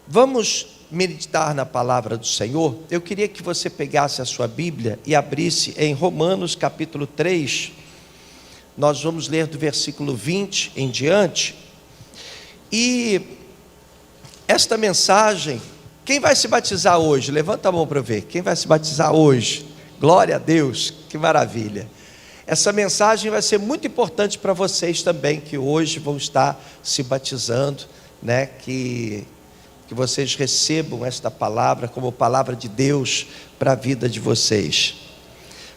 Vamos meditar na palavra do Senhor. Eu queria que você pegasse a sua Bíblia e abrisse em Romanos capítulo 3. Nós vamos ler do versículo 20 em diante. E esta mensagem, quem vai se batizar hoje? Levanta a mão para eu ver. Quem vai se batizar hoje? Glória a Deus, que maravilha. Essa mensagem vai ser muito importante para vocês também, que hoje vão estar se batizando, né? Que vocês recebam esta palavra como palavra de Deus para a vida de vocês.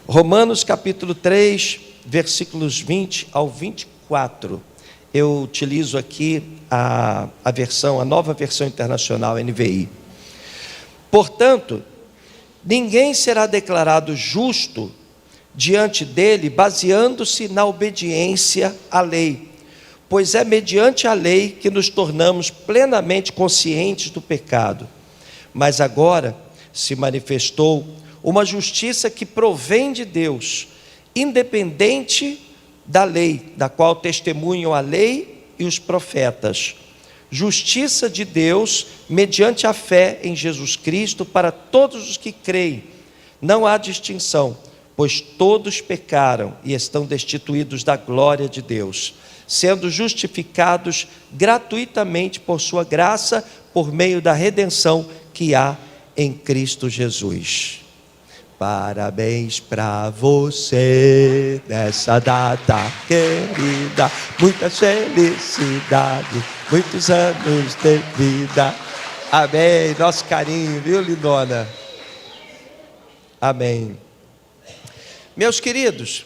Romanos capítulo 3, versículos 20 ao 24. Eu utilizo aqui a nova versão internacional, NVI. Portanto, ninguém será declarado justo diante dele, baseando-se na obediência à lei, pois é mediante a lei que nos tornamos plenamente conscientes do pecado. Mas agora se manifestou uma justiça que provém de Deus, independente da lei, da qual testemunham a lei e os profetas. Justiça de Deus mediante a fé em Jesus Cristo para todos os que creem. Não há distinção, pois todos pecaram e estão destituídos da glória de Deus, sendo justificados gratuitamente por sua graça, por meio da redenção que há em Cristo Jesus. Parabéns para você nessa data querida, muita felicidade, muitos anos de vida. Amém. Nosso carinho, viu, lindona? Amém. Meus queridos,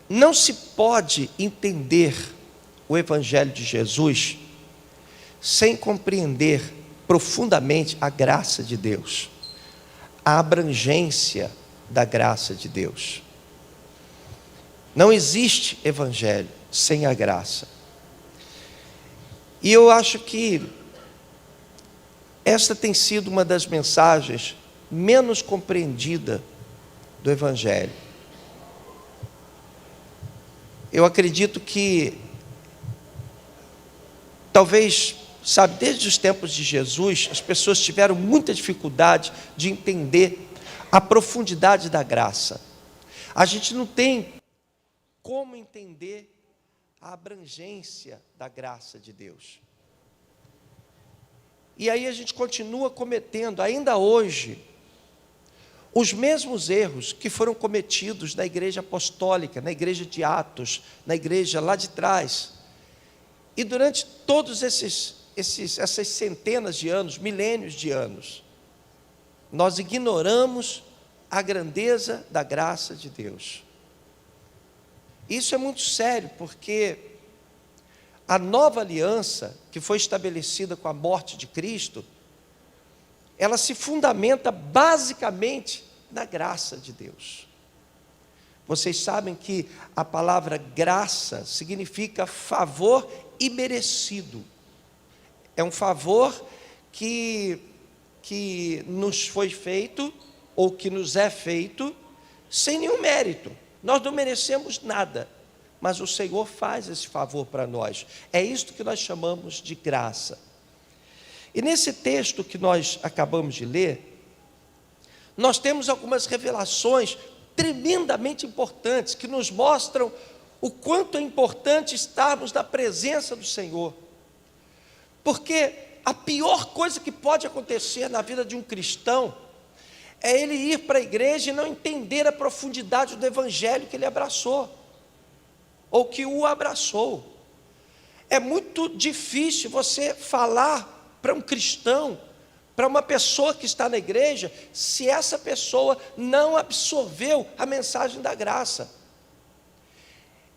não se pode entender o Evangelho de Jesus sem compreender profundamente a graça de Deus, a abrangência da graça de Deus. Não existe Evangelho sem a graça. E eu acho que esta tem sido uma das mensagens menos compreendida do Evangelho. Eu acredito que talvez, desde os tempos de Jesus, as pessoas tiveram muita dificuldade de entender a profundidade da graça. A gente não tem como entender a abrangência da graça de Deus. E aí a gente continua cometendo, ainda hoje, os mesmos erros que foram cometidos na igreja apostólica, na igreja de Atos, na igreja lá de trás. E durante todos essas centenas de anos, milênios de anos, nós ignoramos a grandeza da graça de Deus. Isso é muito sério, porque a nova aliança que foi estabelecida com a morte de Cristo, ela se fundamenta basicamente na graça de Deus. Vocês sabem que a palavra graça significa favor imerecido. É um favor que nos foi feito, ou que nos é feito, sem nenhum mérito. Nós não merecemos nada, mas o Senhor faz esse favor para nós. É isto que nós chamamos de graça. E nesse texto que nós acabamos de ler, nós temos algumas revelações tremendamente importantes, que nos mostram o quanto é importante estarmos na presença do Senhor. Porque a pior coisa que pode acontecer na vida de um cristão é ele ir para a igreja e não entender a profundidade do Evangelho que ele abraçou, ou que o abraçou. É muito difícil você falar para um cristão, para uma pessoa que está na igreja, se essa pessoa não absorveu a mensagem da graça.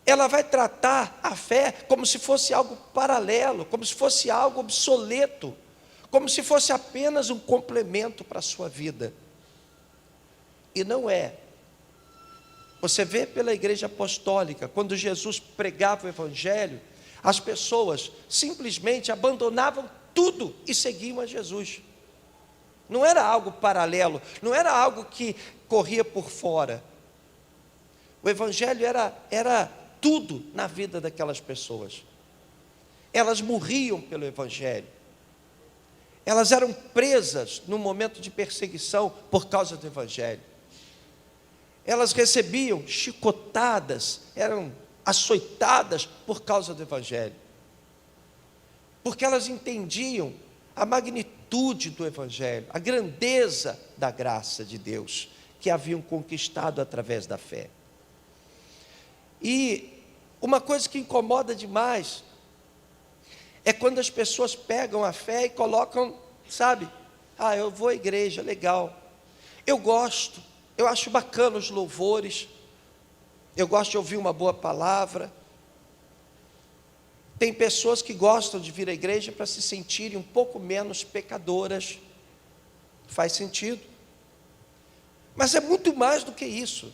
Ela vai tratar a fé como se fosse algo paralelo, como se fosse algo obsoleto, como se fosse apenas um complemento para a sua vida. E não é. Você vê pela igreja apostólica, quando Jesus pregava o Evangelho, as pessoas simplesmente abandonavam tudo e seguiam a Jesus. Não era algo paralelo, não era algo que corria por fora. O Evangelho era tudo na vida daquelas pessoas. Elas morriam pelo Evangelho. elas eram presas no momento de perseguição por causa do Evangelho. Elas recebiam chicotadas, eram açoitadas por causa do Evangelho. Porque elas entendiam a magnitude do Evangelho, a grandeza da graça de Deus, que haviam conquistado através da fé. E uma coisa que incomoda demais é quando as pessoas pegam a fé e colocam, sabe, eu vou à igreja, legal, eu gosto, eu acho bacana os louvores, eu gosto de ouvir uma boa palavra. Tem pessoas que gostam de vir à igreja para se sentirem um pouco menos pecadoras, faz sentido, mas é muito mais do que isso.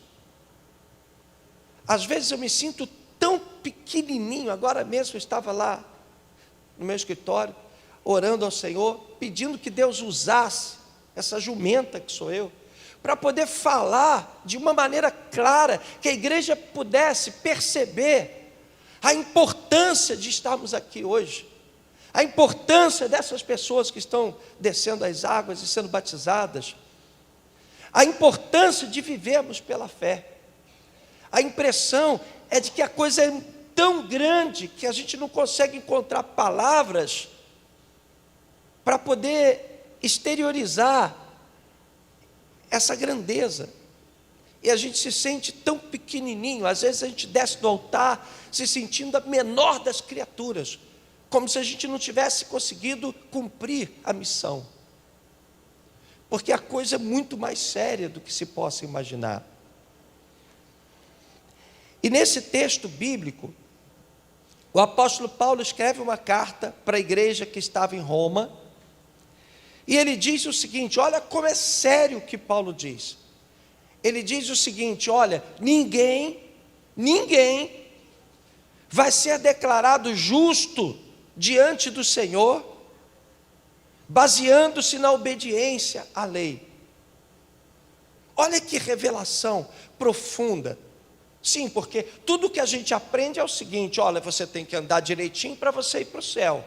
Às vezes eu me sinto tão pequenininho. Agora mesmo eu estava lá no meu escritório, orando ao Senhor, pedindo que Deus usasse essa jumenta que sou eu, para poder falar de uma maneira clara, que a igreja pudesse perceber a importância de estarmos aqui hoje, a importância dessas pessoas que estão descendo as águas e sendo batizadas, a importância de vivermos pela fé. A impressão é de que a coisa é tão grande que a gente não consegue encontrar palavras para poder exteriorizar essa grandeza. E a gente se sente tão pequenininho. Às vezes a gente desce do altar se sentindo a menor das criaturas, como se a gente não tivesse conseguido cumprir a missão. Porque a coisa é muito mais séria do que se possa imaginar. E nesse texto bíblico, o apóstolo Paulo escreve uma carta para a igreja que estava em Roma, e ele diz o seguinte, olha como é sério o que Paulo diz. Ele diz o seguinte, olha, ninguém vai ser declarado justo diante do Senhor, baseando-se na obediência à lei. Olha que revelação profunda. Sim, porque tudo que a gente aprende é o seguinte, olha, você tem que andar direitinho para você ir para o céu.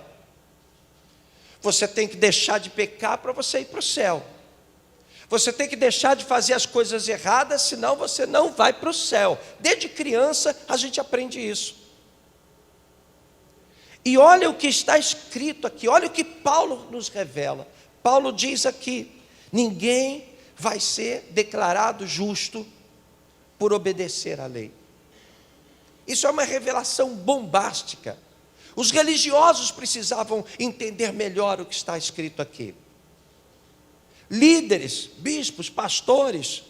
Você tem que deixar de pecar para você ir para o céu. Você tem que deixar de fazer as coisas erradas, senão você não vai para o céu. Desde criança a gente aprende isso. E olha o que está escrito aqui, olha o que Paulo nos revela. Paulo diz aqui, ninguém vai ser declarado justo por obedecer à lei. Isso é uma revelação bombástica. Os religiosos precisavam entender melhor o que está escrito aqui. Líderes, bispos, pastores,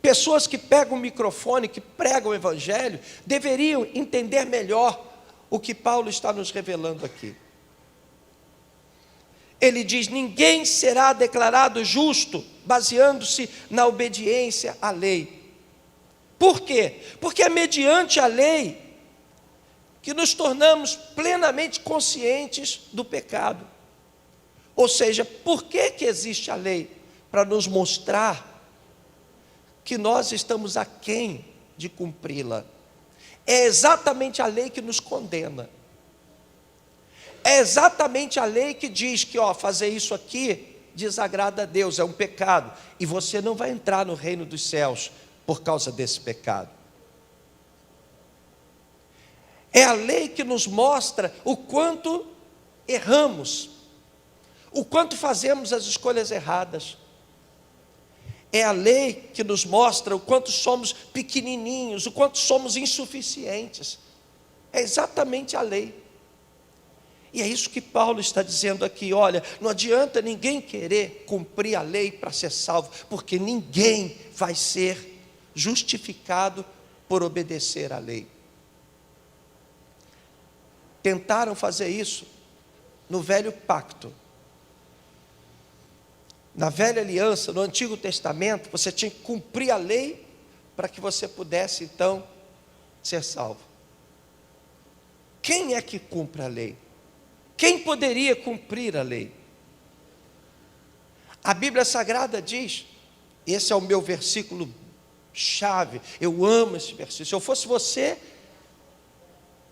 pessoas que pegam o microfone, que pregam o evangelho, deveriam entender melhor o que Paulo está nos revelando aqui. Ele diz, ninguém será declarado justo baseando-se na obediência à lei. Por quê? Porque é mediante a lei que nos tornamos plenamente conscientes do pecado. Ou seja, por que existe a lei? Para nos mostrar que nós estamos aquém de cumpri-la. É exatamente a lei que nos condena. É exatamente a lei que diz que fazer isso aqui desagrada a Deus, é um pecado. E você não vai entrar no reino dos céus por causa desse pecado. É a lei que nos mostra o quanto erramos, o quanto fazemos as escolhas erradas. É a lei que nos mostra o quanto somos pequenininhos, o quanto somos insuficientes. É exatamente a lei. E é isso que Paulo está dizendo aqui, olha, não adianta ninguém querer cumprir a lei para ser salvo, porque ninguém vai ser justificado por obedecer à lei. Tentaram fazer isso no velho pacto. Na velha aliança, no Antigo Testamento, você tinha que cumprir a lei para que você pudesse então ser salvo. Quem é que cumpre a lei? Quem poderia cumprir a lei? A Bíblia Sagrada diz, esse é o meu versículo chave, eu amo esse versículo. Se eu fosse você,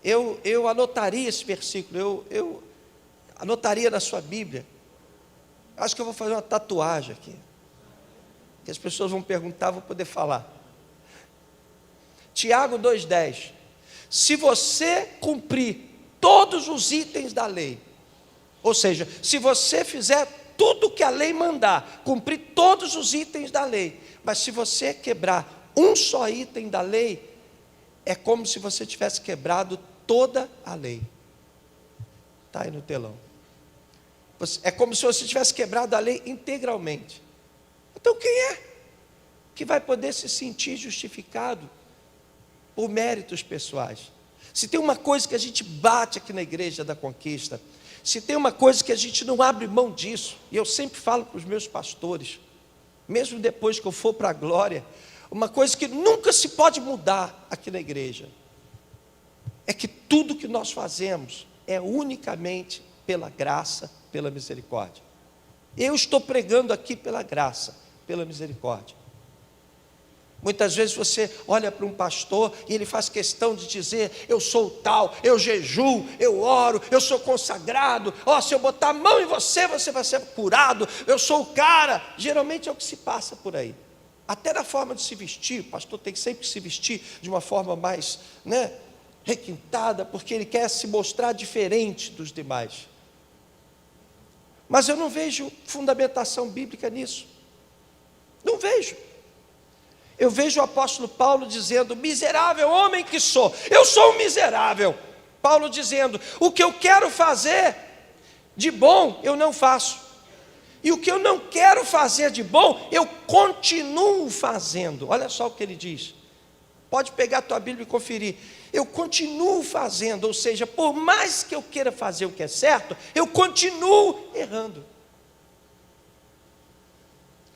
eu anotaria esse versículo, eu anotaria na sua Bíblia. Acho que eu vou fazer uma tatuagem aqui, que as pessoas vão perguntar, vou poder falar. Tiago 2,10. Se você cumprir todos os itens da lei, ou seja, se você fizer tudo que a lei mandar, cumprir todos os itens da lei, mas se você quebrar um só item da lei, é como se você tivesse quebrado toda a lei. Está aí no telão. É como se você tivesse quebrado a lei integralmente. Então quem é que vai poder se sentir justificado por méritos pessoais? Se tem uma coisa que a gente bate aqui na Igreja da Conquista, se tem uma coisa que a gente não abre mão disso, e eu sempre falo para os meus pastores, mesmo depois que eu for para a glória, uma coisa que nunca se pode mudar aqui na igreja, é que tudo que nós fazemos é unicamente pela graça, pela misericórdia. Eu estou pregando aqui pela graça, pela misericórdia. Muitas vezes você olha para um pastor e ele faz questão de dizer: eu sou tal, eu jejuo, eu oro, eu sou consagrado, se eu botar a mão em você, você vai ser curado, eu sou o cara. Geralmente é o que se passa por aí. Até na forma de se vestir, o pastor tem que sempre se vestir de uma forma mais, requintada, porque ele quer se mostrar diferente dos demais. Mas eu não vejo fundamentação bíblica nisso. Não vejo. Eu vejo o apóstolo Paulo dizendo: miserável homem que sou, eu sou um miserável. Paulo dizendo: o que eu quero fazer de bom, eu não faço. E o que eu não quero fazer de bom, eu continuo fazendo. Olha só o que ele diz. Pode pegar a tua Bíblia e conferir. Eu continuo fazendo, ou seja, por mais que eu queira fazer o que é certo, eu continuo errando.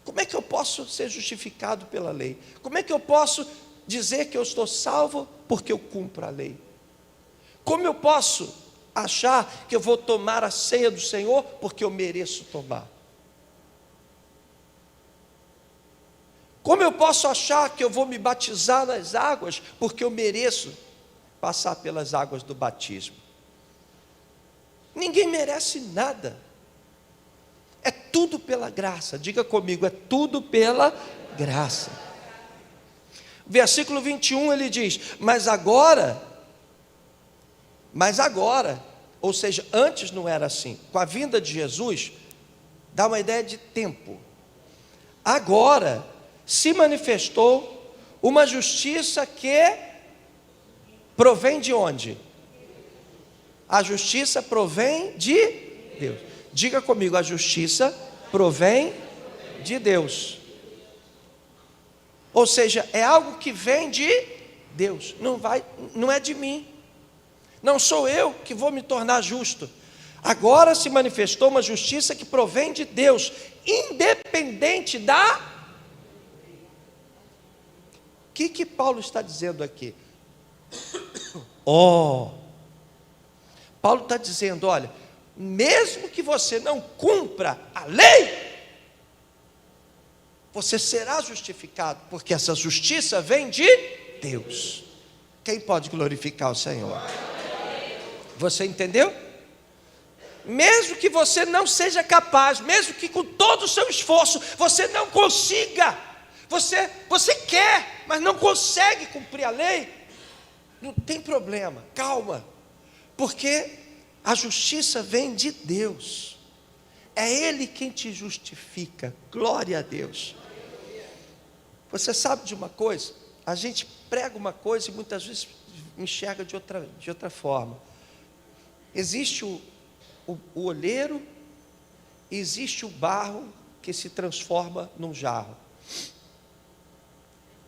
Como é que eu posso ser justificado pela lei? Como é que eu posso dizer que eu estou salvo porque eu cumpro a lei? Como eu posso achar que eu vou tomar a ceia do Senhor porque eu mereço tomar? Como eu posso achar que eu vou me batizar nas águas porque eu mereço passar pelas águas do batismo? Ninguém merece nada. É tudo pela graça. Diga comigo, é tudo pela graça. Versículo 21 ele diz: mas agora, ou seja, antes não era assim. Com a vinda de Jesus, dá uma ideia de tempo. Agora se manifestou uma justiça que provém de onde? A justiça provém de Deus. Diga comigo, a justiça provém de Deus. Ou seja, é algo que vem de Deus, não é de mim. Não sou eu que vou me tornar justo. Agora se manifestou uma justiça que provém de Deus, independente da... O que Paulo está dizendo aqui? Paulo está dizendo: olha, mesmo que você não cumpra a lei, você será justificado, porque essa justiça vem de Deus. Quem pode glorificar o Senhor? Você entendeu? Mesmo que você não seja capaz, mesmo que com todo o seu esforço você não consiga, você quer, mas não consegue cumprir a lei, não tem problema, calma, porque a justiça vem de Deus, é Ele quem te justifica. Glória a Deus. Você sabe de uma coisa? A gente prega uma coisa e muitas vezes enxerga de outra forma. Existe o olheiro, existe o barro que se transforma num jarro.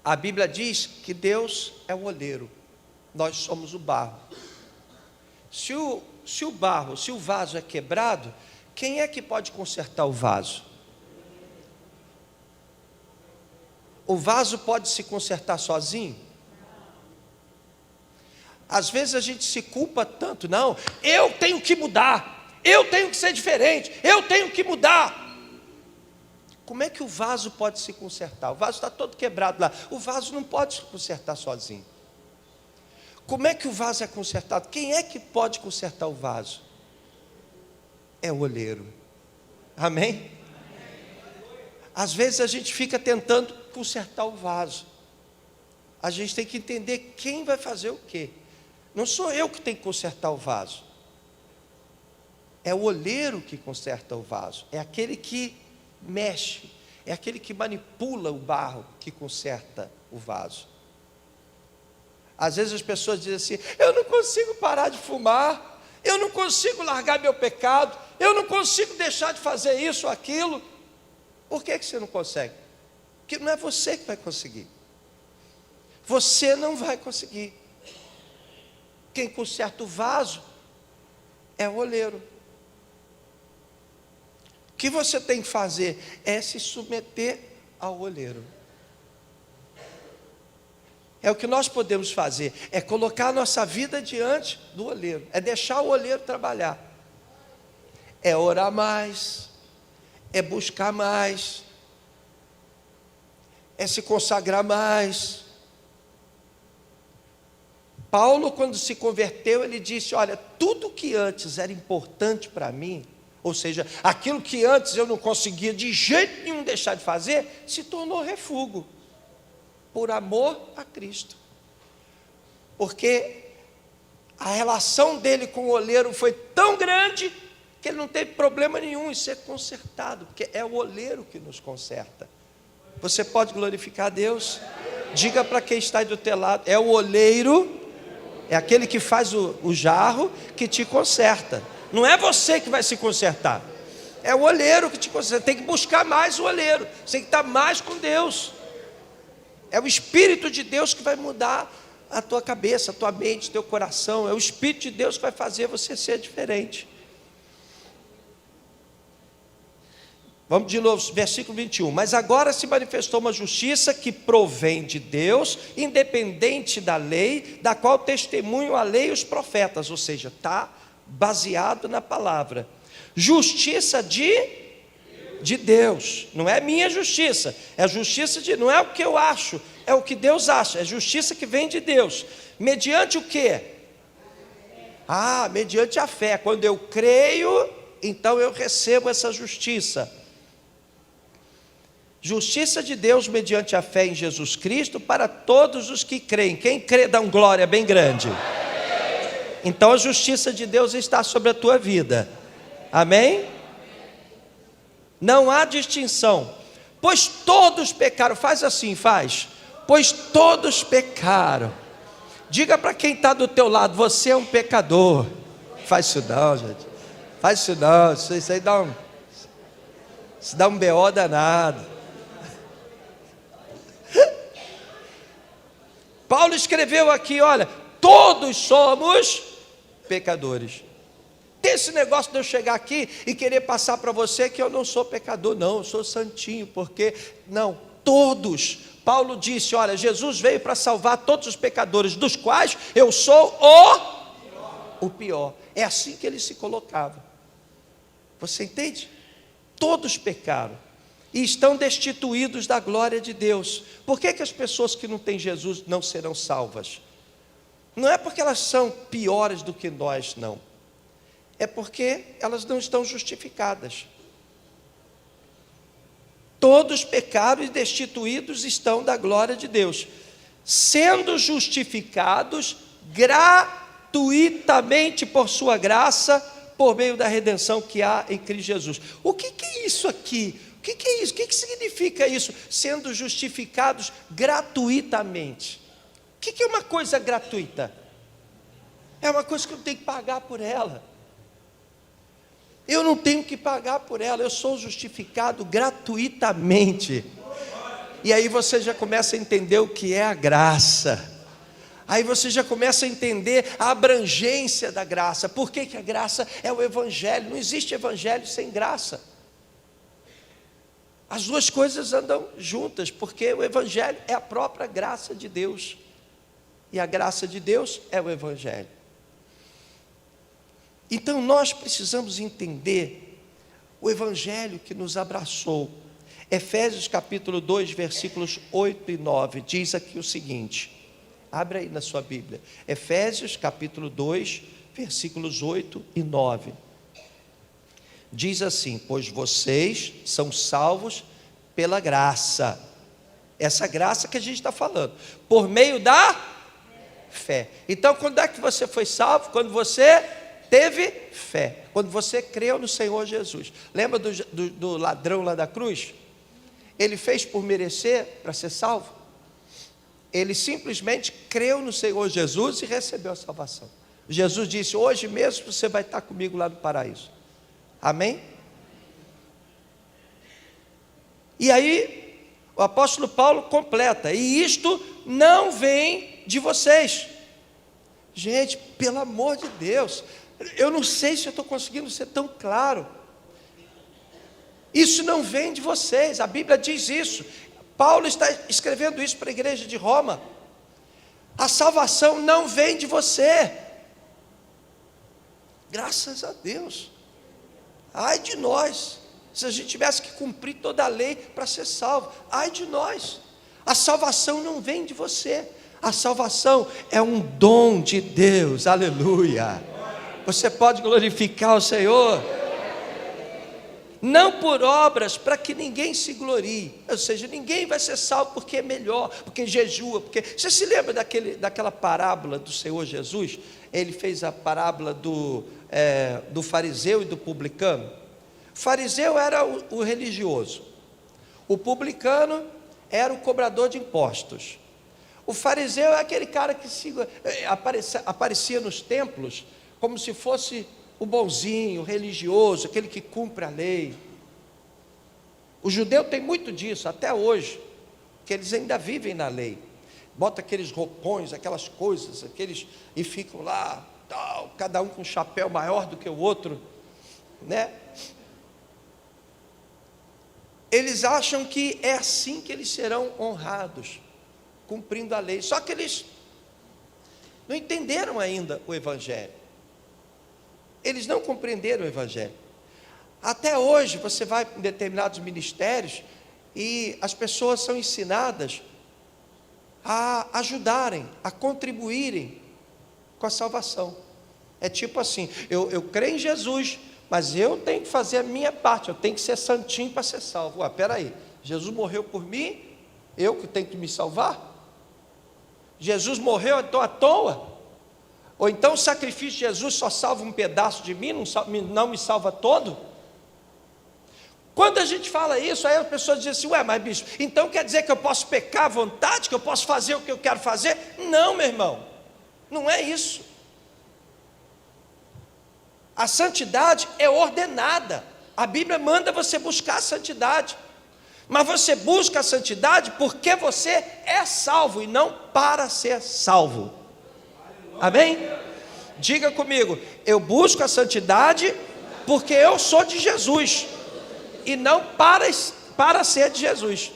A Bíblia diz que Deus é o olheiro, nós somos o barro. Se o vaso é quebrado, quem é que pode consertar o vaso? O vaso pode se consertar sozinho? Às vezes a gente se culpa tanto, não, eu tenho que mudar, eu tenho que ser diferente, eu tenho que mudar. Como é que o vaso pode se consertar? O vaso está todo quebrado lá, o vaso não pode se consertar sozinho. Como é que o vaso é consertado? Quem é que pode consertar o vaso? É o olheiro. Amém? Às vezes a gente fica tentando consertar o vaso. A gente tem que entender quem vai fazer o quê. Não sou eu que tenho que consertar o vaso. É o oleiro que conserta o vaso. É aquele que mexe. É aquele que manipula o barro que conserta o vaso. Às vezes as pessoas dizem assim: eu não consigo parar de fumar, eu não consigo largar meu pecado, eu não consigo deixar de fazer isso ou aquilo. Por que você não consegue? Porque não é você que vai conseguir. Você não vai conseguir. Quem conserta o vaso é o oleiro. O que você tem que fazer é se submeter ao oleiro. É o que nós podemos fazer, é colocar a nossa vida diante do oleiro, é deixar o oleiro trabalhar, é orar mais, é buscar mais, é se consagrar mais. Paulo, quando se converteu, ele disse: olha, tudo que antes era importante para mim, ou seja, aquilo que antes eu não conseguia de jeito nenhum deixar de fazer, se tornou refúgio, por amor a Cristo. Porque a relação dele com o oleiro foi tão grande que ele não teve problema nenhum em ser consertado, porque é o oleiro que nos conserta. Você pode glorificar a Deus? Diga para quem está aí do teu lado: é o oleiro, é aquele que faz o jarro que te conserta. Não é você que vai se consertar, é o oleiro que te conserta. Tem que buscar mais o oleiro, você tem que estar mais com Deus. É o Espírito de Deus que vai mudar a tua cabeça, a tua mente, teu coração. É o Espírito de Deus que vai fazer você ser diferente. Vamos de novo, versículo 21. Mas agora se manifestou uma justiça que provém de Deus, independente da lei, da qual testemunham a lei e os profetas. Ou seja, está baseado na palavra. Justiça de Deus, não é minha justiça, é a justiça de, não é o que eu acho, é o que Deus acha, é justiça que vem de Deus, mediante o quê? Mediante a fé. Quando eu creio, então eu recebo essa justiça. Justiça de Deus mediante a fé em Jesus Cristo para todos os que creem. Quem crê dá um glória bem grande. Então a justiça de Deus está sobre a tua vida, amém? Não há distinção, pois todos pecaram. Faz assim, faz. Pois todos pecaram. Diga para quem está do teu lado: você é um pecador. Faz isso não, gente. Faz isso não. Isso aí dá um BO danado. Paulo escreveu aqui: olha, todos somos pecadores. Tem esse negócio de eu chegar aqui e querer passar para você que eu não sou pecador, não, eu sou santinho, porque, não, todos. Paulo disse: olha, Jesus veio para salvar todos os pecadores, dos quais eu sou o pior. É assim que ele se colocava. Você entende? Todos pecaram e estão destituídos da glória de Deus. Por que as pessoas que não têm Jesus não serão salvas? Não é porque elas são piores do que nós, não. É porque elas não estão justificadas. Todos pecaram e destituídos estão da glória de Deus, sendo justificados gratuitamente por sua graça, por meio da redenção que há em Cristo Jesus. O que é isso aqui? O que é isso? O que significa isso? Sendo justificados gratuitamente. O que é uma coisa gratuita? É uma coisa que eu não tenho que pagar por ela. Eu não tenho que pagar por ela, eu sou justificado gratuitamente. E aí você já começa a entender o que é a graça. Aí você já começa a entender a abrangência da graça. Por que a graça é o Evangelho? Não existe Evangelho sem graça. As duas coisas andam juntas, porque o Evangelho é a própria graça de Deus. E a graça de Deus é o Evangelho. Então nós precisamos entender o Evangelho que nos abraçou. Efésios capítulo 2, versículos 8 e 9, diz aqui o seguinte, abre aí na sua Bíblia, Efésios capítulo 2, versículos 8 e 9, diz assim: pois vocês são salvos Pela graça. Essa graça que a gente está falando. Por meio da fé. Então, quando é que você foi salvo? Quando você teve fé. Quando você creu no Senhor Jesus. Lembra do ladrão lá da cruz? Ele fez por merecer para ser salvo? Ele simplesmente creu no Senhor Jesus e recebeu a salvação. Jesus disse: hoje mesmo você vai estar comigo lá no paraíso. Amém? E aí, o apóstolo Paulo completa: e isto não vem de vocês. Gente, pelo amor de Deus, eu não sei se eu estou conseguindo ser tão claro. Isso não vem de vocês, a Bíblia diz isso. Paulo está escrevendo isso para a igreja de Roma. A salvação não vem de você. Graças a Deus. Ai de nós, se a gente tivesse que cumprir toda a lei para ser salvo. Ai de nós. A salvação não vem de você. A salvação é um dom de Deus. Aleluia. Você pode glorificar o Senhor. Não por obras, para que ninguém se glorie. Ou seja, ninguém vai ser salvo porque é melhor, porque jejua, porque... Você se lembra daquela parábola do Senhor Jesus? Ele fez a parábola do fariseu e do publicano. O fariseu era o religioso. O publicano era o cobrador de impostos. O fariseu é aquele cara que aparecia nos templos como se fosse o bonzinho, o religioso, aquele que cumpre a lei. O judeu tem muito disso, até hoje, que eles ainda vivem na lei. Bota aqueles roupões, aquelas coisas, e ficam lá, tal, cada um com um chapéu maior do que o outro, né? Eles acham que é assim que eles serão honrados, cumprindo a lei. Só que eles não entenderam ainda o Evangelho. Eles não compreenderam o Evangelho. Até hoje, você vai em determinados ministérios e as pessoas são ensinadas a ajudarem, a contribuírem com a salvação. É tipo assim: eu creio em Jesus, mas eu tenho que fazer a minha parte, eu tenho que ser santinho para ser salvo. Ué, peraí, Jesus morreu por mim, eu que tenho que me salvar? Jesus morreu então à toa? Ou então o sacrifício de Jesus só salva um pedaço de mim, não me salva todo? Quando a gente fala isso, aí as pessoas dizem assim: ué, mas bispo, então quer dizer que eu posso pecar à vontade, que eu posso fazer o que eu quero fazer? Não, meu irmão, não é isso. A santidade é ordenada. A Bíblia manda você buscar a santidade. Mas você busca a santidade porque você é salvo e não para ser salvo. Amém? Diga comigo: eu busco a santidade porque eu sou de Jesus e não para ser de Jesus.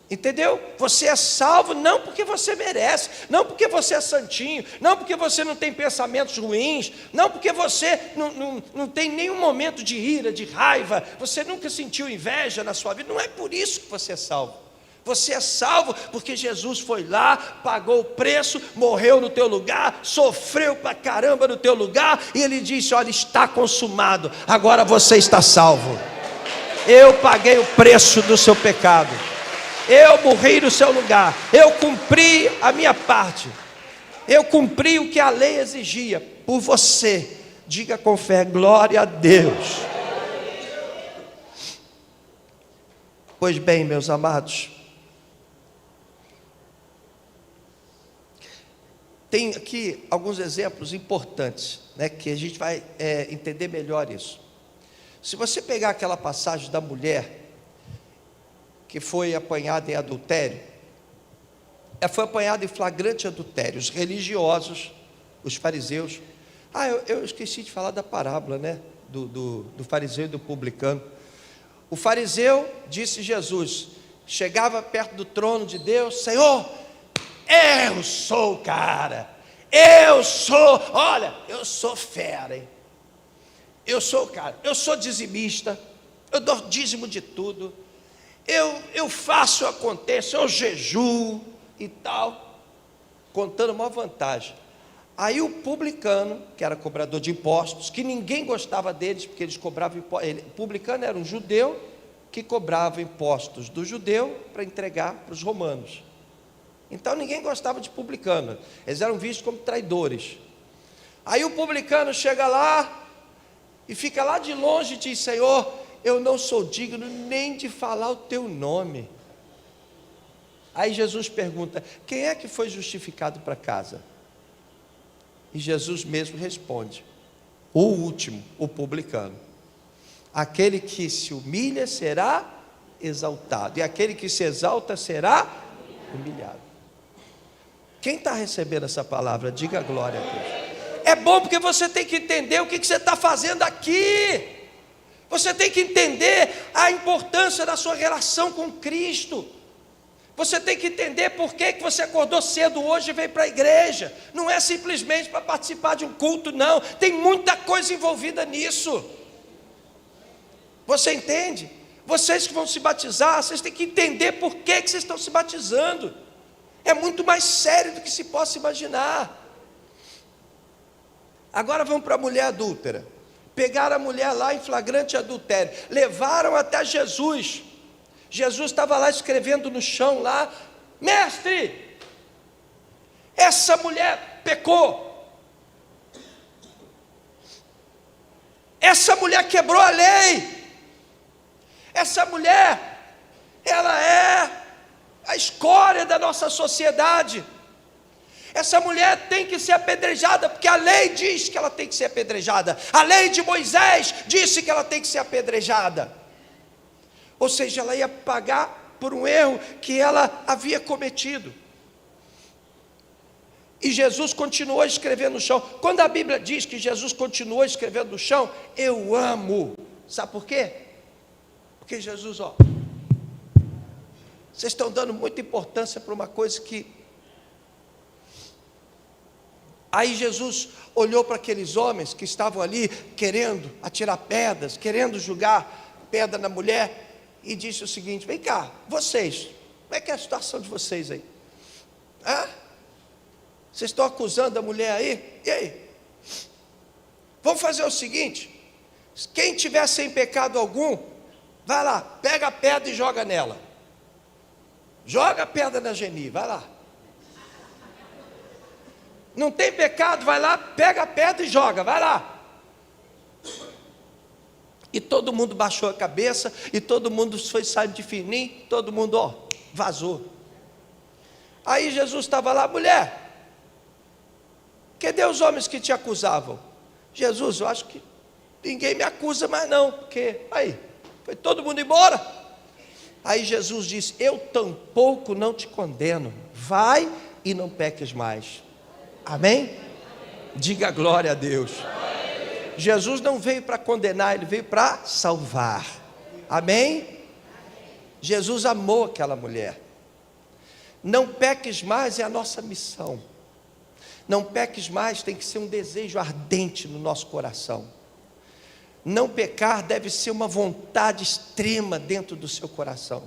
Entendeu? Você é salvo não porque você merece, não porque você é santinho, não porque você não tem pensamentos ruins, não porque você não tem nenhum momento de ira, de raiva, você nunca sentiu inveja na sua vida. Não é por isso que você é salvo. Você é salvo porque Jesus foi lá, pagou o preço, morreu no teu lugar, sofreu pra caramba no teu lugar, e Ele disse: olha, está consumado, agora você está salvo. Eu paguei o preço do seu pecado, eu morri no seu lugar, eu cumpri a minha parte, eu cumpri o que a lei exigia por você. Diga com fé: glória a Deus. Pois bem, meus amados, tem aqui alguns exemplos importantes, né, que a gente vai entender melhor isso. Se você pegar aquela passagem da mulher que foi apanhada em adultério, ela foi apanhada em flagrante adultério. Os religiosos, os fariseus... eu esqueci de falar da parábola, né, do fariseu e do publicano. O fariseu disse: Jesus chegava perto do trono de Deus: Senhor, eu sou o cara, eu sou fera, hein? Eu sou o cara, eu sou dizimista, eu dou dízimo de tudo, eu faço, aconteço, eu jejuo e tal, contando uma vantagem. Aí o publicano, que era cobrador de impostos, que ninguém gostava deles, porque eles cobravam impostos. O publicano era um judeu que cobrava impostos do judeu para entregar para os romanos. Então ninguém gostava de publicano, eles eram vistos como traidores. Aí o publicano chega lá e fica lá de longe e diz: Senhor, eu não sou digno nem de falar o teu nome. Aí Jesus pergunta: quem é que foi justificado para casa? E Jesus mesmo responde: o último, o publicano. Aquele que se humilha será exaltado, e aquele que se exalta será humilhado. Quem está recebendo essa palavra, diga glória a Deus. É bom porque você tem que entender o que você está fazendo aqui. Você tem que entender a importância da sua relação com Cristo. Você tem que entender por que você acordou cedo hoje e veio para a igreja. Não é simplesmente para participar de um culto, não. Tem muita coisa envolvida nisso. Você entende? Vocês que vão se batizar, vocês têm que entender por que vocês estão se batizando. É muito mais sério do que se possa imaginar. Agora vamos para a mulher adúltera. Pegaram a mulher lá em flagrante adultério, levaram até Jesus. Jesus estava lá escrevendo no chão lá: mestre, essa mulher pecou, essa mulher quebrou a lei, essa mulher, ela é a escória da nossa sociedade. Essa mulher tem que ser apedrejada, porque a lei diz que ela tem que ser apedrejada. A lei de Moisés disse que ela tem que ser apedrejada. Ou seja, ela ia pagar por um erro que ela havia cometido. E Jesus continuou escrevendo no chão. Quando a Bíblia diz que Jesus continuou escrevendo no chão, eu amo. Sabe por quê? Porque Jesus, vocês estão dando muita importância para uma coisa que... Aí Jesus olhou para aqueles homens que estavam ali querendo atirar pedras, querendo jogar pedra na mulher, e disse o seguinte: vem cá, vocês, como é que é a situação de vocês aí? Vocês estão acusando a mulher aí? E aí? Vamos fazer o seguinte: quem tiver sem pecado algum, vai lá, pega a pedra e joga nela. Joga a pedra na Geni, vai lá. Não tem pecado, vai lá, pega a pedra e joga, vai lá. E todo mundo baixou a cabeça, e todo mundo foi saindo de fininho, todo mundo, vazou. Aí Jesus estava lá: mulher, cadê os homens que te acusavam? Jesus, eu acho que ninguém me acusa mais não, porque aí, foi todo mundo embora. Aí Jesus disse: eu tampouco não te condeno, vai e não peques mais. Amém? Diga glória a Deus. Jesus não veio para condenar, ele veio para salvar. Amém? Jesus amou aquela mulher. Não peques mais é a nossa missão. Não peques mais tem que ser um desejo ardente no nosso coração. Não pecar deve ser uma vontade extrema dentro do seu coração.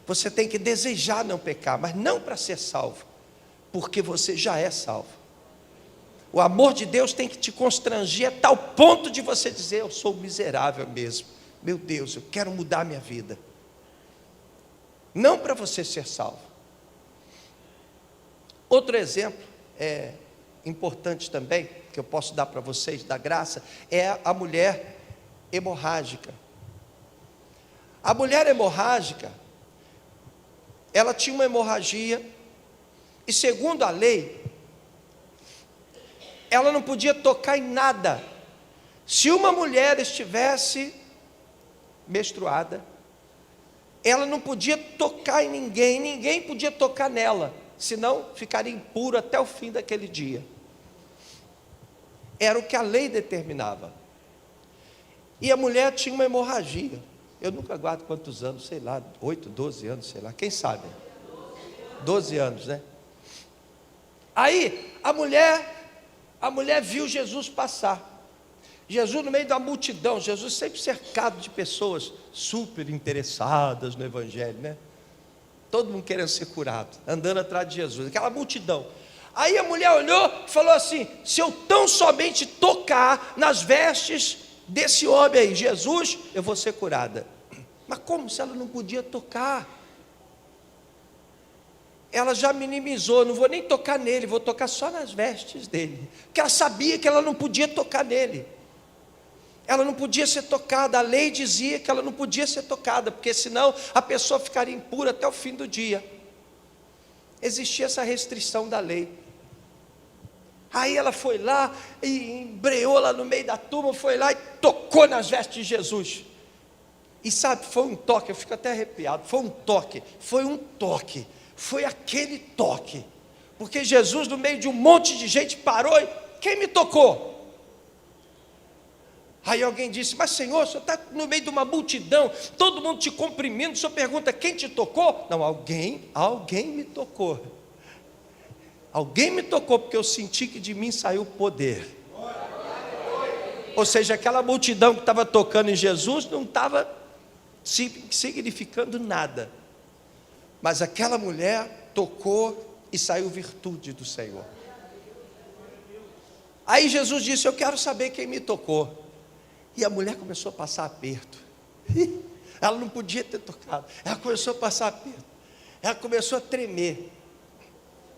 Você tem que desejar não pecar, mas não para ser salvo, porque você já é salvo. O amor de Deus tem que te constranger a tal ponto de você dizer: eu sou miserável mesmo, meu Deus, eu quero mudar minha vida. Não para você ser salvo. Outro exemplo importante também, que eu posso dar para vocês, da graça, é a mulher hemorrágica. A mulher hemorrágica, ela tinha uma hemorragia, e segundo a lei, ela não podia tocar em nada. Se uma mulher estivesse menstruada, ela não podia tocar em ninguém, ninguém podia tocar nela, senão ficaria impuro até o fim daquele dia. Era o que a lei determinava. E a mulher tinha uma hemorragia. Eu nunca guardo quantos anos, sei lá, 8, 12 anos, sei lá, quem sabe? 12 anos, né? Aí, a mulher viu Jesus passar. Jesus no meio da multidão, Jesus sempre cercado de pessoas super interessadas no Evangelho, né? Todo mundo querendo ser curado, andando atrás de Jesus, aquela multidão. Aí a mulher olhou e falou assim: se eu tão somente tocar nas vestes desse homem aí, Jesus, eu vou ser curada. Mas como se ela não podia tocar? Ela já minimizou, não vou nem tocar nele, vou tocar só nas vestes dele. Porque ela sabia que ela não podia tocar nele. Ela não podia ser tocada, a lei dizia que ela não podia ser tocada, porque senão a pessoa ficaria impura até o fim do dia. Existia essa restrição da lei. Aí ela foi lá e embreou lá no meio da turma, foi lá e tocou nas vestes de Jesus. E sabe, foi um toque, eu fico até arrepiado, foi um toque, foi aquele toque. Porque Jesus, no meio de um monte de gente, parou e, quem me tocou? Aí alguém disse, mas Senhor, o Senhor está no meio de uma multidão, todo mundo te comprimindo, o Senhor pergunta, quem te tocou? Não, alguém me tocou. Alguém me tocou, porque eu senti que de mim saiu poder. Ou seja, aquela multidão que estava tocando em Jesus, não estava significando nada. Mas aquela mulher tocou e saiu virtude do Senhor. Aí Jesus disse, eu quero saber quem me tocou. E a mulher começou a passar aperto. Ela não podia ter tocado. Ela começou a passar aperto. Ela começou a tremer.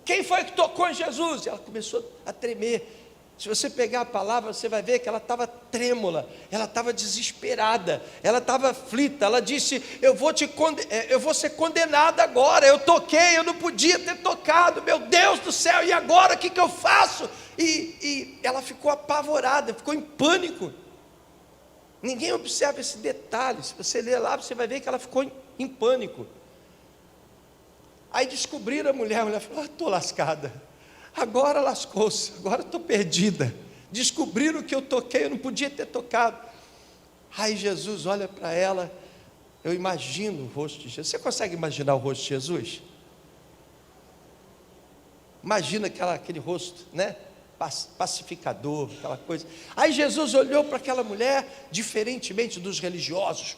Quem foi que tocou em Jesus? Ela começou a tremer. Se você pegar a palavra, você vai ver que ela estava trêmula, ela estava desesperada, ela estava aflita. Ela disse, eu vou ser condenada agora. Eu toquei, eu não podia ter tocado. Meu Deus do céu, e agora o que eu faço? E ela ficou apavorada, ficou em pânico. Ninguém observa esse detalhe. Se você ler lá, você vai ver que ela ficou em pânico. Aí descobriram a mulher falou, estou lascada, agora lascou-se, agora estou perdida. Descobriram que eu toquei, eu não podia ter tocado. Aí Jesus olha para ela, eu imagino o rosto de Jesus. Você consegue imaginar o rosto de Jesus? Imagina aquele rosto, né? Pacificador, aquela coisa. Aí Jesus olhou para aquela mulher, diferentemente dos religiosos.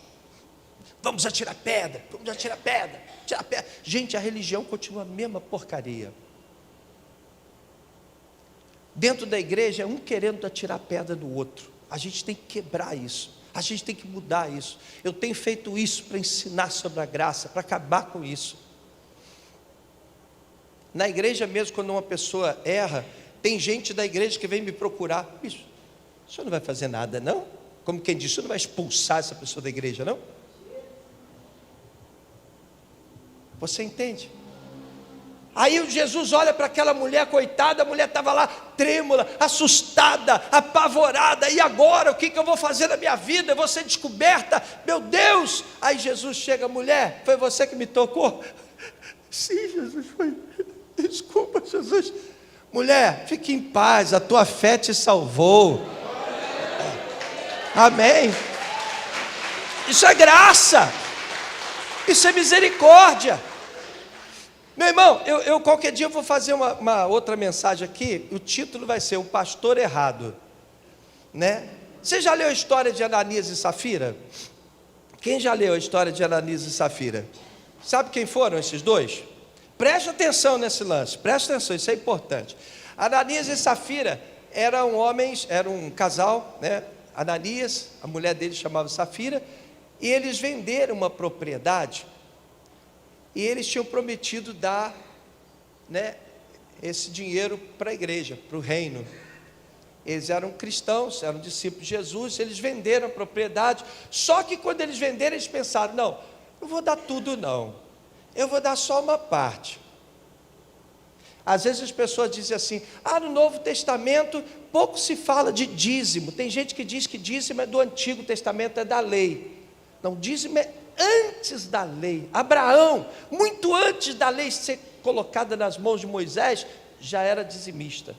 Vamos atirar pedra, tirar pedra. Gente, a religião continua a mesma porcaria. Dentro da igreja, um querendo atirar pedra do outro. A gente tem que quebrar isso, a gente tem que mudar isso. Eu tenho feito isso para ensinar sobre a graça, para acabar com isso. Na igreja mesmo, quando uma pessoa erra, tem gente da igreja que vem me procurar. Bicho, o senhor não vai fazer nada, não? Como quem diz, o senhor não vai expulsar essa pessoa da igreja, não? Você entende? Aí Jesus olha para aquela mulher, coitada, a mulher estava lá trêmula, assustada, apavorada. E agora, o que eu vou fazer na minha vida? Eu vou ser descoberta, meu Deus. Aí Jesus chega, mulher, foi você que me tocou? Sim, Jesus, foi. Desculpa, Jesus. Mulher, fique em paz, a tua fé te salvou. Amém. Isso é graça, isso é misericórdia. Meu irmão, eu qualquer dia eu vou fazer uma outra mensagem aqui. O título vai ser O Pastor Errado, né? Você já leu a história de Ananias e Safira? Quem já leu a história de Ananias e Safira? Sabe quem foram esses dois? Preste atenção nesse lance, preste atenção, isso é importante. Ananias e Safira eram homens, era um casal, né? Ananias, a mulher dele chamava Safira, e eles venderam uma propriedade, e eles tinham prometido dar, né, esse dinheiro para a igreja, para o reino. Eles eram cristãos, eram discípulos de Jesus, eles venderam a propriedade. Só que quando eles venderam, eles pensaram, não vou dar tudo não, eu vou dar só uma parte. Às vezes as pessoas dizem assim, no Novo Testamento pouco se fala de dízimo. Tem gente que diz que dízimo é do Antigo Testamento, é da lei. Não, dízimo é antes da lei. Abraão, muito antes da lei ser colocada nas mãos de Moisés, já era dizimista,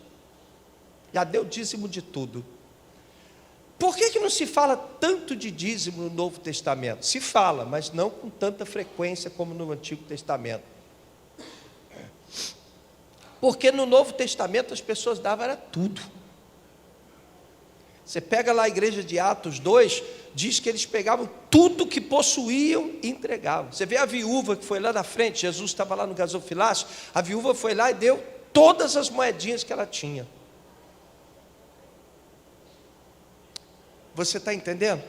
já deu dízimo de tudo. Por que não se fala tanto de dízimo no Novo Testamento? Se fala, mas não com tanta frequência como no Antigo Testamento. Porque no Novo Testamento as pessoas davam era tudo. Você pega lá a igreja de Atos 2, diz que eles pegavam tudo que possuíam e entregavam. Você vê a viúva que foi lá na frente, Jesus estava lá no gasofilácio, a viúva foi lá e deu todas as moedinhas que ela tinha. Você está entendendo?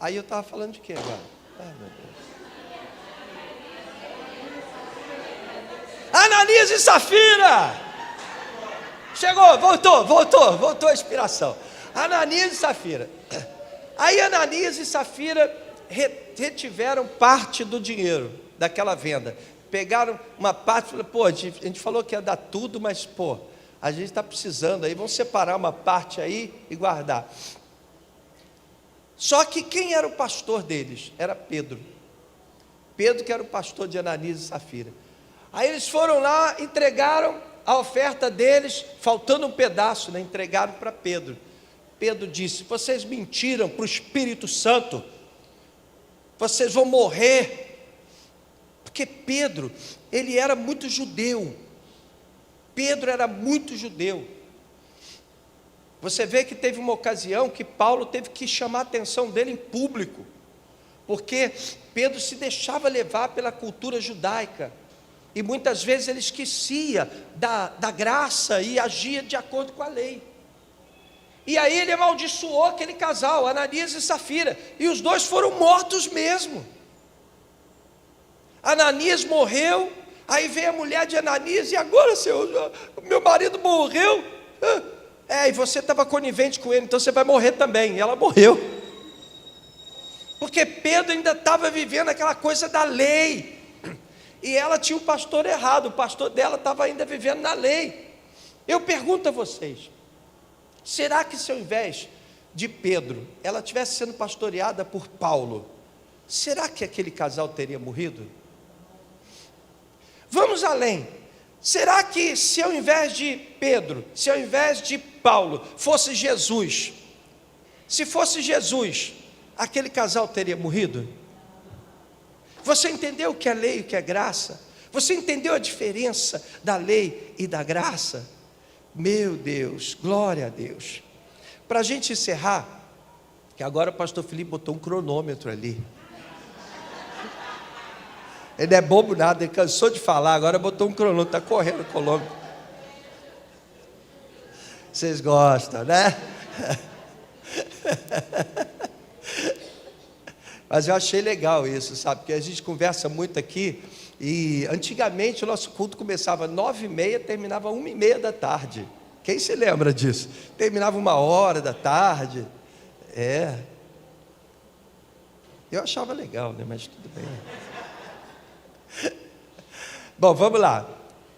Aí eu estava falando de quê agora? Ai, meu Deus. Ananias e Safira! Chegou, voltou a inspiração. Ananias e Safira. Aí Ananias e Safira retiveram parte do dinheiro daquela venda. Pegaram uma parte e falaram, pô, a gente falou que ia dar tudo, mas pô, a gente está precisando aí, vamos separar uma parte aí e guardar. Só que quem era o pastor deles? Era Pedro. Pedro que era o pastor de Ananias e Safira. Aí eles foram lá, entregaram a oferta deles, faltando um pedaço, né? Entregaram para Pedro. Pedro disse, vocês mentiram para o Espírito Santo, vocês vão morrer. Porque Pedro, ele era muito judeu. Pedro era muito judeu. Você vê que teve uma ocasião que Paulo teve que chamar a atenção dele em público, porque Pedro se deixava levar pela cultura judaica, e muitas vezes ele esquecia da graça e agia de acordo com a lei. E aí ele amaldiçoou aquele casal, Ananias e Safira, e os dois foram mortos mesmo. Ananias morreu, aí veio a mulher de Ananias, e agora, Senhor, meu marido morreu. E você estava conivente com ele, então você vai morrer também. E ela morreu, porque Pedro ainda estava vivendo aquela coisa da lei, e ela tinha um pastor errado, o pastor dela estava ainda vivendo na lei. Eu pergunto a vocês, será que se ao invés de Pedro, ela estivesse sendo pastoreada por Paulo, será que aquele casal teria morrido? Vamos além, será que se ao invés de Pedro, se ao invés de Paulo, fosse Jesus, se fosse Jesus, aquele casal teria morrido? Você entendeu o que é lei e o que é graça? Você entendeu a diferença da lei e da graça? Meu Deus, glória a Deus. Para a gente encerrar, que agora o pastor Felipe botou um cronômetro ali. Ele não é bobo nada, ele cansou de falar, agora botou um cronômetro, está correndo o cronômetro. Vocês gostam, né? Mas eu achei legal isso, sabe? Porque a gente conversa muito aqui, e antigamente o nosso culto começava 9h30, terminava 1h30 da tarde. Quem se lembra disso? Terminava 1h da tarde. Eu achava legal, né? Mas tudo bem. Bom, vamos lá.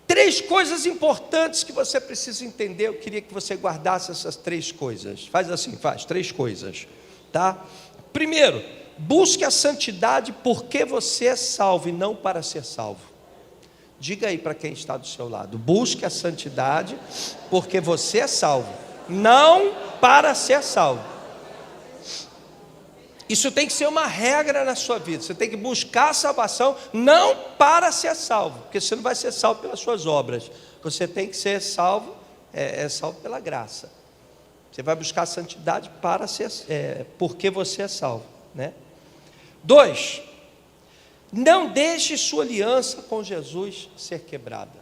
3 coisas importantes que você precisa entender. Eu queria que você guardasse essas 3 coisas. Faz assim, faz 3 coisas, tá? Primeiro, busque a santidade porque você é salvo e não para ser salvo. Diga aí para quem está do seu lado, busque a santidade porque você é salvo, não para ser salvo. Isso tem que ser uma regra na sua vida. Você tem que buscar a salvação não para ser salvo, porque você não vai ser salvo pelas suas obras. Você tem que ser salvo, salvo pela graça. Você vai buscar a santidade para ser, porque você é salvo, né? 2, não deixe sua aliança com Jesus ser quebrada.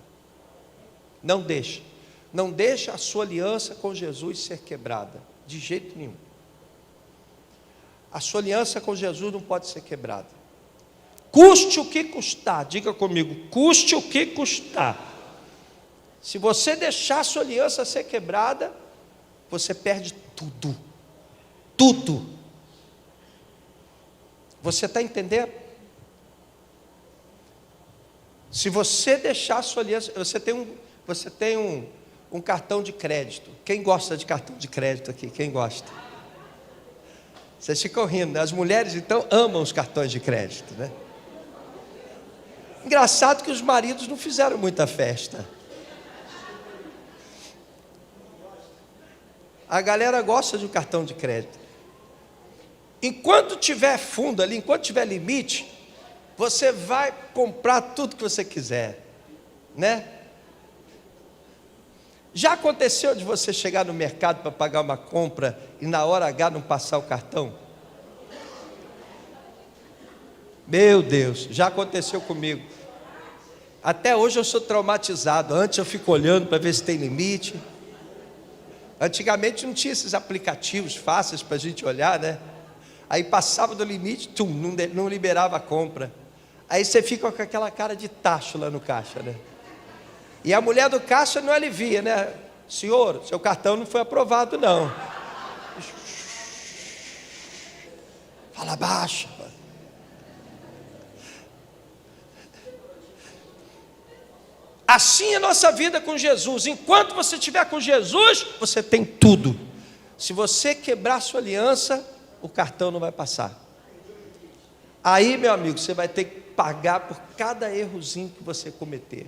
Não deixe a sua aliança com Jesus ser quebrada, de jeito nenhum. A sua aliança com Jesus não pode ser quebrada. Custe o que custar, diga comigo, custe o que custar. Se você deixar a sua aliança ser quebrada, você perde tudo, tudo. Você está entendendo? Se você deixar a sua aliança, você tem um cartão de crédito. Quem gosta de cartão de crédito aqui? Quem gosta? Vocês ficam rindo, né? As mulheres então amam os cartões de crédito, né? Engraçado que os maridos não fizeram muita festa. A galera gosta de um cartão de crédito. Enquanto tiver fundo ali, enquanto tiver limite, você vai comprar tudo que você quiser, né? Já aconteceu de você chegar no mercado para pagar uma compra e na hora H não passar o cartão? Meu Deus, já aconteceu comigo. Até hoje eu sou traumatizado. Antes eu fico olhando para ver se tem limite. Antigamente não tinha esses aplicativos fáceis para a gente olhar, né? Aí passava do limite, não liberava a compra. Aí você fica com aquela cara de tacho lá no caixa, né? E a mulher do caixa não alivia, né? Senhor, seu cartão não foi aprovado, não. Fala baixo. Assim é a nossa vida com Jesus. Enquanto você estiver com Jesus, você tem tudo. Se você quebrar sua aliança, o cartão não vai passar. Aí, meu amigo, você vai ter que pagar por cada errozinho que você cometer.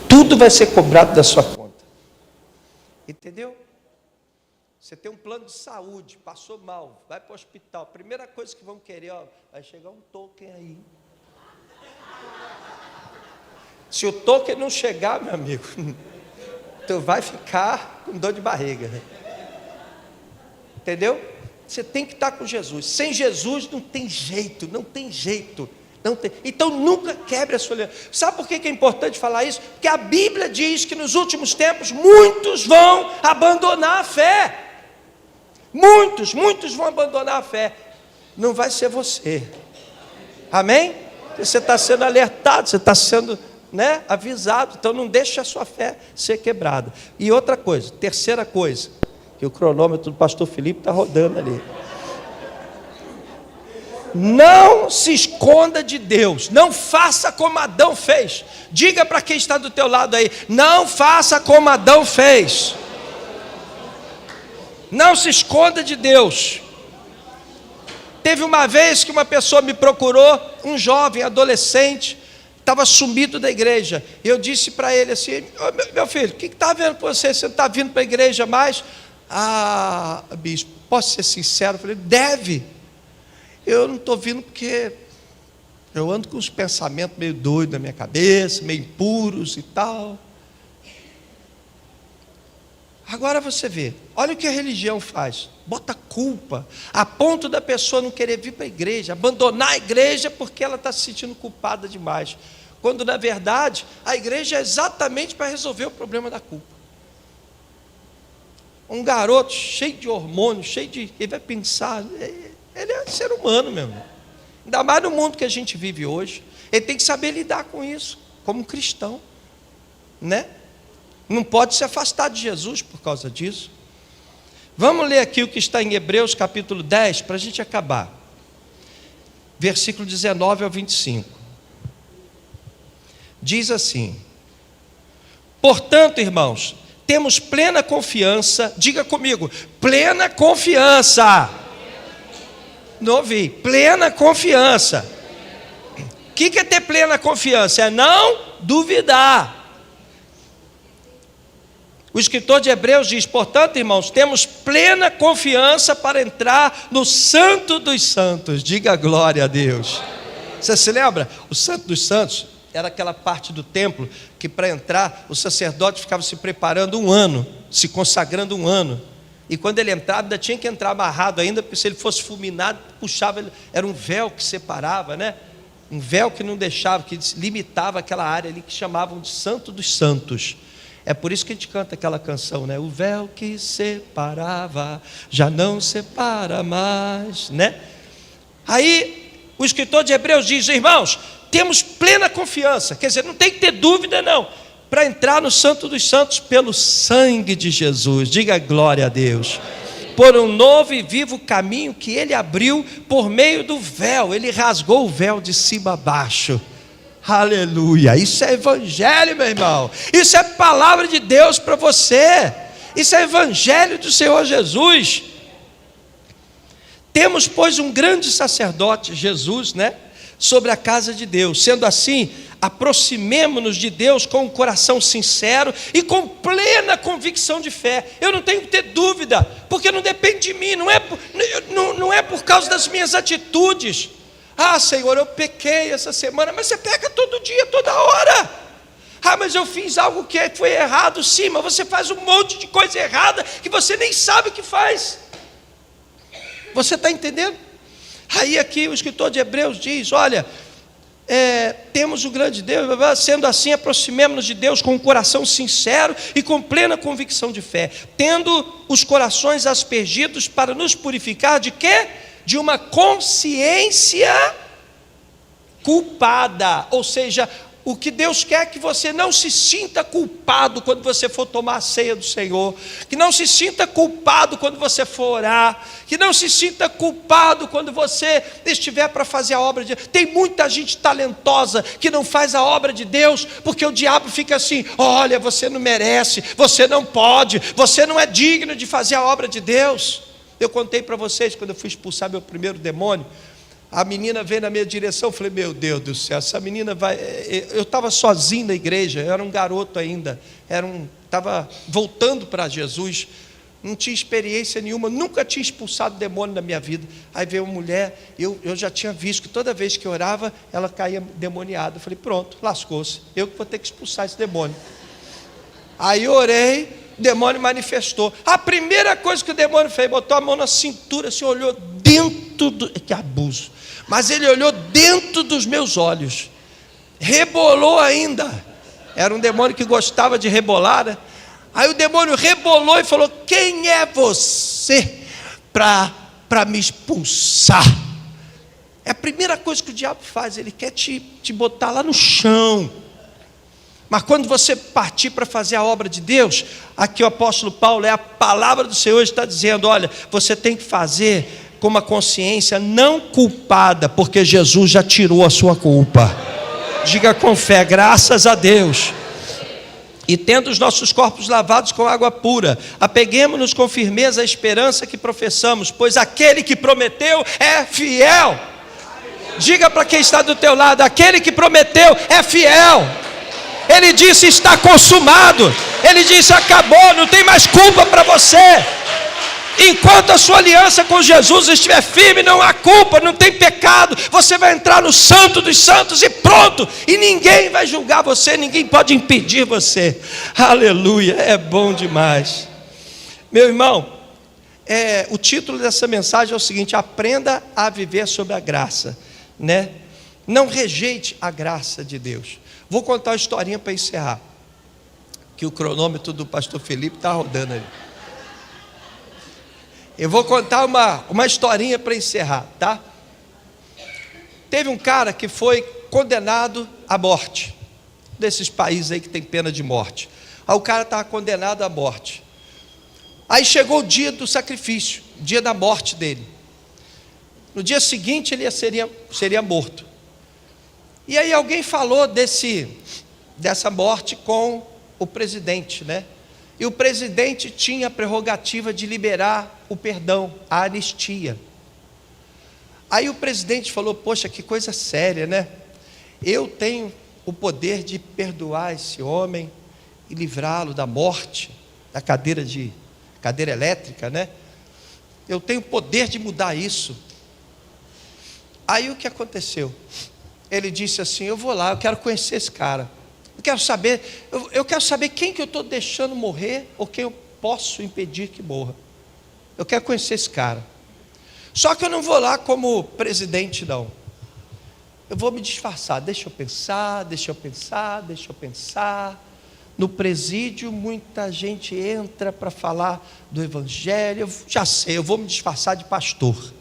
Tudo vai ser cobrado da sua conta. Entendeu? Você tem um plano de saúde, passou mal, vai para o hospital. Primeira coisa que vão querer, vai chegar um token aí. Se o token não chegar, meu amigo, tu vai ficar com dor de barriga. Entendeu? Você tem que estar com Jesus. Sem Jesus não tem jeito, não tem jeito. Não tem. Então nunca quebre a sua aliança. Sabe por que é importante falar isso? Porque a Bíblia diz que nos últimos tempos muitos vão abandonar a fé. Muitos vão abandonar a fé. Não vai ser você. Amém? Você está sendo alertado, você está sendo, avisado. Então não deixe a sua fé ser quebrada. E outra coisa, terceira coisa, que o cronômetro do pastor Felipe está rodando ali. Não se esconda de Deus. Não faça como Adão fez. Diga para quem está do teu lado aí: não faça como Adão fez. Não se esconda de Deus. Teve uma vez que uma pessoa me procurou, um jovem, adolescente, estava sumido da igreja. Eu disse para ele assim: meu filho, o que está vendo com você? Você não está vindo para a igreja mais? Ah, bispo, posso ser sincero? Eu falei: deve. Eu não estou vindo porque eu ando com uns pensamentos meio doidos na minha cabeça, meio impuros e tal. Agora você vê, olha o que a religião faz, bota culpa, a ponto da pessoa não querer vir para a igreja, abandonar a igreja porque ela está se sentindo culpada demais, quando na verdade a igreja é exatamente para resolver o problema da culpa. Um garoto cheio de hormônios, ele vai pensar, ele é ser humano, meu irmão. Ainda mais no mundo que a gente vive hoje. Ele tem que saber lidar com isso, como cristão, né? Não pode se afastar de Jesus por causa disso. Vamos ler aqui o que está em Hebreus capítulo 10, para a gente acabar. Versículo 19 ao 25. Diz assim: portanto, irmãos, temos plena confiança. Diga comigo: plena confiança. Não ouvi. Plena confiança. O que é ter plena confiança? É não duvidar. O escritor de Hebreus diz: portanto, irmãos, temos plena confiança para entrar no Santo dos Santos. Diga glória a Deus. Você se lembra? O Santo dos Santos era aquela parte do templo que para entrar o sacerdote ficava se preparando um ano, se consagrando um ano. E quando ele entrava, ainda tinha que entrar amarrado ainda, porque se ele fosse fulminado, puxava, era um véu que separava, né? Um véu que não deixava, que limitava aquela área ali que chamavam de Santo dos Santos. É por isso que a gente canta aquela canção, né? O véu que separava, já não separa mais, né? Aí, o escritor de Hebreus diz: irmãos, temos plena confiança, quer dizer, não tem que ter dúvida não, para entrar no Santo dos Santos pelo sangue de Jesus. Diga glória a Deus. Por um novo e vivo caminho que ele abriu por meio do véu. Ele rasgou o véu de cima a baixo. Aleluia. Isso é evangelho, meu irmão. Isso é palavra de Deus para você. Isso é evangelho do Senhor Jesus. Temos, pois, um grande sacerdote, Jesus, né? Sobre a casa de Deus. Sendo assim, aproximemo-nos de Deus com um coração sincero e com plena convicção de fé. Eu não tenho que ter dúvida, porque não depende de mim, não é por causa das minhas atitudes. Ah, Senhor, eu pequei essa semana. Mas você peca todo dia, toda hora. Ah, mas eu fiz algo que foi errado. Sim, mas você faz um monte de coisa errada que você nem sabe o que faz. Você está entendendo? Aí aqui o escritor de Hebreus diz: olha, temos o grande Deus, sendo assim aproximemo-nos de Deus com um coração sincero e com plena convicção de fé, tendo os corações aspergidos para nos purificar de quê? de uma consciência culpada. Ou seja, o que Deus quer é que você não se sinta culpado quando você for tomar a ceia do Senhor, que não se sinta culpado quando você for orar, que não se sinta culpado quando você estiver para fazer a obra de Deus. Tem muita gente talentosa que não faz a obra de Deus, porque o diabo fica assim: olha, você não merece, você não pode, você não é digno de fazer a obra de Deus. Eu contei para vocês, quando eu fui expulsar meu primeiro demônio, a menina veio na minha direção, eu falei: meu Deus do céu, essa menina vai... Eu estava sozinho na igreja, eu era um garoto ainda, estava voltando para Jesus, não tinha experiência nenhuma, nunca tinha expulsado demônio na minha vida. Aí veio uma mulher, eu já tinha visto que toda vez que eu orava, ela caía demoniada. Eu falei: pronto, lascou-se, eu que vou ter que expulsar esse demônio. Aí eu orei, o demônio manifestou. A primeira coisa que o demônio fez, botou a mão na cintura, assim, olhou dentro do... Que abuso! Mas ele olhou dentro dos meus olhos, rebolou ainda. Era um demônio que gostava de rebolar, né? Aí o demônio rebolou e falou: quem é você para me expulsar? É a primeira coisa que o diabo faz, ele quer te botar lá no chão. Mas quando você partir para fazer a obra de Deus, aqui o apóstolo Paulo, é a palavra do Senhor, está dizendo: olha, você tem que fazer com uma consciência não culpada, porque Jesus já tirou a sua culpa. Diga com fé: graças a Deus. E tendo os nossos corpos lavados com água pura, apeguemo-nos com firmeza à esperança que professamos, pois aquele que prometeu é fiel. Diga para quem está do teu lado: aquele que prometeu é fiel. Ele disse: está consumado. Ele disse: acabou, não tem mais culpa para você. Enquanto a sua aliança com Jesus estiver firme, não há culpa, não tem pecado. Você vai entrar no Santo dos Santos e pronto. E ninguém vai julgar você, ninguém pode impedir você. Aleluia, é bom demais. Meu irmão, o título dessa mensagem é o seguinte: aprenda a viver sob a graça, né? Não rejeite a graça de Deus. Vou contar uma historinha para encerrar, que o cronômetro do pastor Felipe está rodando ali. Eu vou contar uma historinha para encerrar, tá? Teve um cara que foi condenado à morte, desses países aí que tem pena de morte. Aí o cara estava condenado à morte. Aí chegou o dia do sacrifício, o dia da morte dele. No dia seguinte ele seria morto. E aí alguém falou dessa morte com o presidente, né? E o presidente tinha a prerrogativa de liberar o perdão, a anistia. Aí o presidente falou: poxa, que coisa séria, né? Eu tenho o poder de perdoar esse homem e livrá-lo da morte, da cadeira elétrica, né? Eu tenho o poder de mudar isso. Aí o que aconteceu? Ele disse assim: eu vou lá, eu quero conhecer esse cara. Eu quero saber quem que eu estou deixando morrer, ou quem eu posso impedir que morra. Eu quero conhecer esse cara. Só que eu não vou lá como presidente, não. Eu vou me disfarçar. Deixa eu pensar. No presídio muita gente entra para falar do evangelho. Eu já sei, eu vou me disfarçar de pastor.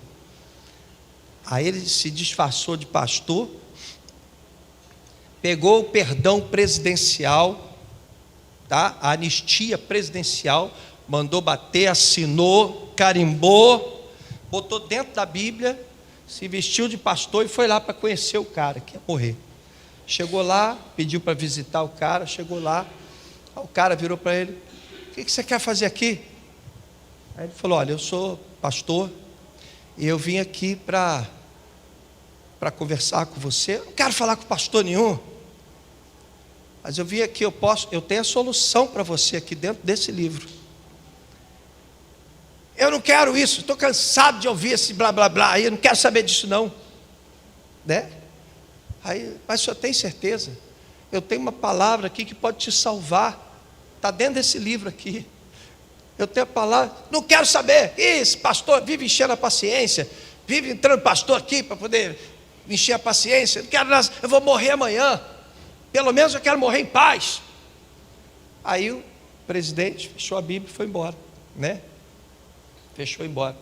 Aí ele se disfarçou de pastor, pegou o perdão presidencial, tá? A anistia presidencial, mandou bater, assinou, carimbou, botou dentro da Bíblia, se vestiu de pastor e foi lá para conhecer o cara que ia morrer. Chegou lá, pediu para visitar o cara, chegou lá, o cara virou para ele: o que você quer fazer aqui? Aí ele falou: olha, eu sou pastor e eu vim aqui para conversar com você. Eu não quero falar com pastor nenhum, mas eu vim aqui, eu tenho a solução para você aqui dentro desse livro. Eu não quero isso, estou cansado de ouvir esse blá blá blá, eu não quero saber disso não, né? Aí, mas o senhor tem certeza? Eu tenho uma palavra aqui que pode te salvar, está dentro desse livro aqui. Eu tenho a palavra. Não quero saber, esse pastor vive enchendo a paciência, vive entrando pastor aqui para poder encher a paciência. Eu não quero nada, eu vou morrer amanhã, pelo menos eu quero morrer em paz. Aí o presidente fechou a Bíblia e foi embora, né? Fechou embora.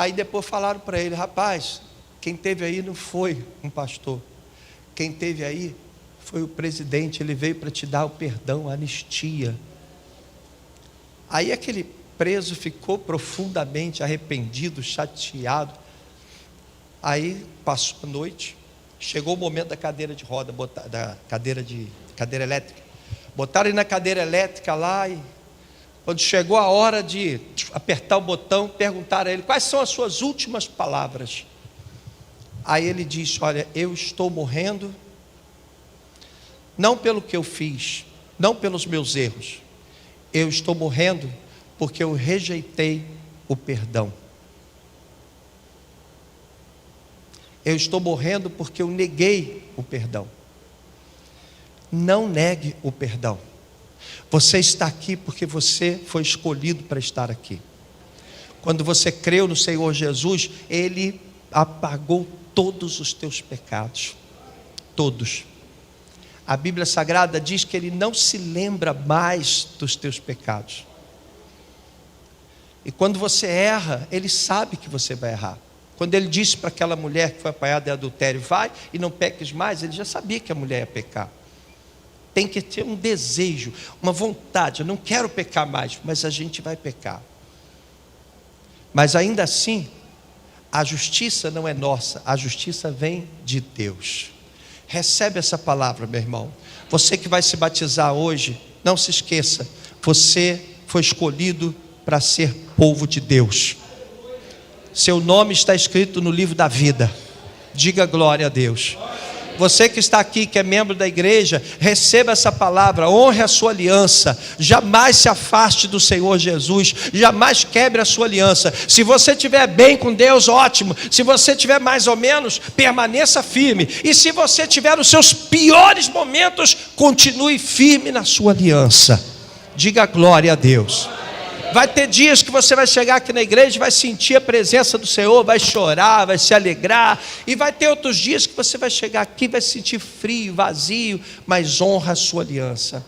Aí depois falaram para ele: rapaz, quem teve aí não foi um pastor, quem teve aí foi o presidente, ele veio para te dar o perdão, a anistia. Aí aquele preso ficou profundamente arrependido, chateado. Aí passou a noite, chegou o momento da cadeira de roda, da cadeira elétrica. Botaram ele na cadeira elétrica lá, e quando chegou a hora de apertar o botão, perguntaram a ele: quais são as suas últimas palavras? Aí ele disse: olha, eu estou morrendo, não pelo que eu fiz, não pelos meus erros, eu estou morrendo porque eu rejeitei o perdão. Eu estou morrendo porque eu neguei o perdão. Não negue o perdão. Você está aqui porque você foi escolhido para estar aqui. Quando você creu no Senhor Jesus, Ele apagou todos os teus pecados. Todos. A Bíblia Sagrada diz que Ele não se lembra mais dos teus pecados. E quando você erra, Ele sabe que você vai errar. Quando Ele disse para aquela mulher que foi apanhada em adultério: vai e não peques mais, Ele já sabia que a mulher ia pecar. Tem que ter um desejo, uma vontade: eu não quero pecar mais, mas a gente vai pecar. Mas ainda assim, a justiça não é nossa, a justiça vem de Deus. Recebe essa palavra, meu irmão. Você que vai se batizar hoje, não se esqueça: você foi escolhido para ser povo de Deus. Seu nome está escrito no livro da vida. Diga glória a Deus. Você que está aqui, que é membro da igreja, receba essa palavra, honre a sua aliança, jamais se afaste do Senhor Jesus, jamais quebre a sua aliança. Se você estiver bem com Deus, ótimo. Se você estiver mais ou menos, permaneça firme. E se você tiver os seus piores momentos, continue firme na sua aliança. Diga glória a Deus. Vai ter dias que você vai chegar aqui na igreja e vai sentir a presença do Senhor, vai chorar, vai se alegrar. E vai ter outros dias que você vai chegar aqui e vai se sentir frio, vazio, mas honra a sua aliança.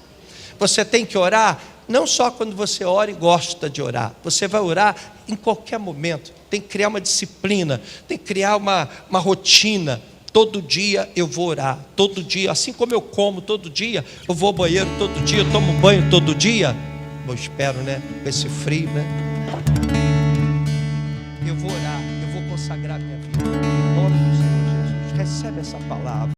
Você tem que orar, não só quando você ora e gosta de orar. Você vai orar em qualquer momento. Tem que criar uma disciplina, tem que criar uma rotina. Todo dia eu vou orar, todo dia. Assim como eu como todo dia, eu vou ao banheiro todo dia, eu tomo banho todo dia. Eu espero, né? Com esse frio, né? Eu vou orar, eu vou consagrar minha vida. Em nome do Senhor Jesus. Recebe essa palavra.